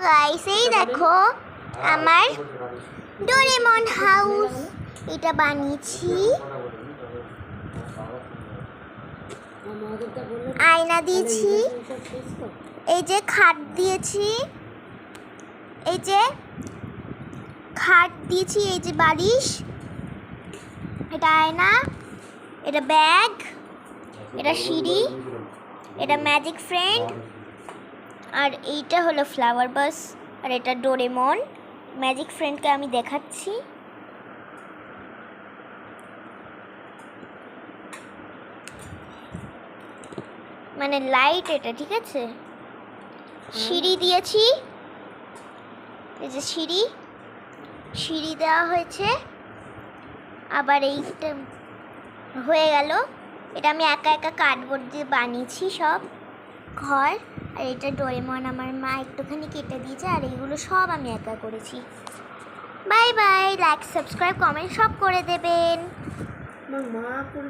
Guys এই দেখো আমার ডোরেমন হাউস এটা বানিয়েছি আয়না দিয়েছি এই যে খাট দিয়েছি এই যে খাট দিয়েছি এই যে বালিশ এটা আয়না এটা ব্যাগ এটা সিঁড়ি এটা ম্যাজিক ফ্রেন্ড আর এইটা হলো ফ্লাওয়ার বাস আর এটা ডোরেমন ম্যাজিক ফ্রেন্ডকে আমি দেখাচ্ছি মানে লাইট এটা ঠিক আছে সিঁড়ি দিয়েছি এই যে সিঁড়ি দেওয়া হয়েছে আবার এইটা হয়ে গেল এটা আমি একা একা কার্ডবোর্ড দিয়ে বানিয়েছি সব ঘর আর এটা ডোরেমন আমার মা একটুখানি কেটে দিয়েছে আর এইগুলো সব আমি একা করেছি bye bye like subscribe comment সব করে দেবেন।